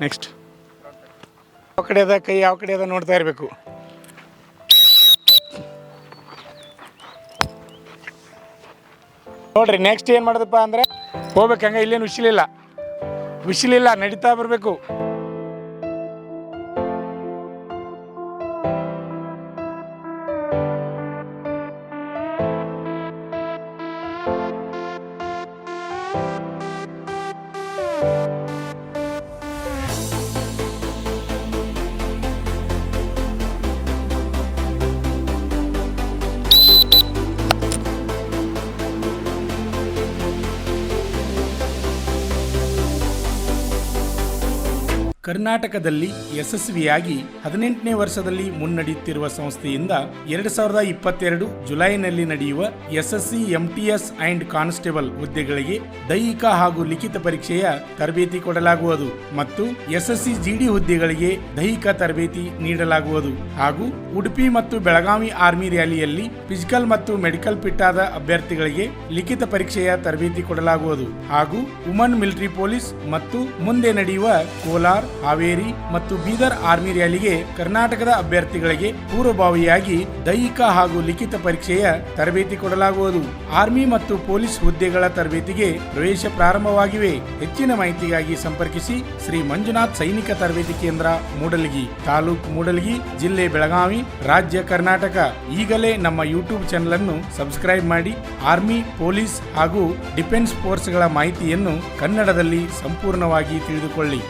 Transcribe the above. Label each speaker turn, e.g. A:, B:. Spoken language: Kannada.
A: ನೆಕ್ಸ್ಟ್ ಯಾವ ಕಡೆ ಅದ ಕೈ ಯಾವ ಕಡೆ ಅದ ನೋಡ್ತಾ ಇರಬೇಕು. ನೋಡ್ರಿ ನೆಕ್ಸ್ಟ್ ಏನು ಮಾಡೋದಪ್ಪ ಅಂದರೆ ಹೋಗ್ಬೇಕು. ಹಂಗೆ ಇಲ್ಲೇನು ವಿಶಿಲಿಲ್ಲ ನಡೀತಾ ಬರಬೇಕು. ಕರ್ನಾಟಕದಲ್ಲಿ ಯಶಸ್ವಿಯಾಗಿ 18ನೇ ವರ್ಷದಲ್ಲಿ ಮುನ್ನಡೆಯುತ್ತಿರುವ ಸಂಸ್ಥೆಯಿಂದ 2022 ಜುಲೈನಲ್ಲಿ ನಡೆಯುವ ಎಸ್ಎಸ್ಸಿ ಎಂಟಿಎಸ್ ಅಂಡ್ ಕಾನ್ಸ್ಟೇಬಲ್ ಹುದ್ದೆಗಳಿಗೆ ದೈಹಿಕ ಹಾಗೂ ಲಿಖಿತ ಪರೀಕ್ಷೆಯ ತರಬೇತಿ ಕೊಡಲಾಗುವುದು ಮತ್ತು ಎಸ್ಎಸ್ಸಿ ಜಿಡಿ ಹುದ್ದೆಗಳಿಗೆ ದೈಹಿಕ ತರಬೇತಿ ನೀಡಲಾಗುವುದು ಹಾಗೂ ಉಡುಪಿ ಮತ್ತು ಬೆಳಗಾವಿ ಆರ್ಮಿ ರ್ಯಾಲಿಯಲ್ಲಿ ಫಿಸಿಕಲ್ ಮತ್ತು ಮೆಡಿಕಲ್ ಫಿಟ್ ಆದ ಅಭ್ಯರ್ಥಿಗಳಿಗೆ ಲಿಖಿತ ಪರೀಕ್ಷೆಯ ತರಬೇತಿ ಕೊಡಲಾಗುವುದು ಹಾಗೂ ವುಮನ್ ಮಿಲಿಟರಿ ಪೊಲೀಸ್ ಮತ್ತು ಮುಂದೆ ನಡೆಯುವ ಕೋಲಾರ್, ಹಾವೇರಿ ಮತ್ತು ಬೀದರ್ ಆರ್ಮಿ ರ್ಯಾಲಿಗೆ ಕರ್ನಾಟಕದ ಅಭ್ಯರ್ಥಿಗಳಿಗೆ ಪೂರ್ವಭಾವಿಯಾಗಿ ದೈಹಿಕ ಹಾಗೂ ಲಿಖಿತ ಪರೀಕ್ಷೆಯ ತರಬೇತಿ ಕೊಡಲಾಗುವುದು. ಆರ್ಮಿ ಮತ್ತು ಪೊಲೀಸ್ ಹುದ್ದೆಗಳ ತರಬೇತಿಗೆ ಪ್ರವೇಶ ಪ್ರಾರಂಭವಾಗಿವೆ. ಹೆಚ್ಚಿನ ಮಾಹಿತಿಗಾಗಿ ಸಂಪರ್ಕಿಸಿ ಶ್ರೀ ಮಂಜುನಾಥ್ ಸೈನಿಕ ತರಬೇತಿ ಕೇಂದ್ರ, ಮೂಡಲಗಿ, ತಾಲೂಕು ಮೂಡಲಗಿ, ಜಿಲ್ಲೆ ಬೆಳಗಾವಿ, ರಾಜ್ಯ ಕರ್ನಾಟಕ. ಈಗಲೇ ನಮ್ಮ ಯೂಟ್ಯೂಬ್ ಚಾನೆಲ್ ಅನ್ನು ಸಬ್ಸ್ಕ್ರೈಬ್ ಮಾಡಿ ಆರ್ಮಿ, ಪೊಲೀಸ್ ಹಾಗೂ ಡಿಫೆನ್ಸ್ ಫೋರ್ಸ್ಗಳ ಮಾಹಿತಿಯನ್ನು ಕನ್ನಡದಲ್ಲಿ ಸಂಪೂರ್ಣವಾಗಿ ತಿಳಿದುಕೊಳ್ಳಿ.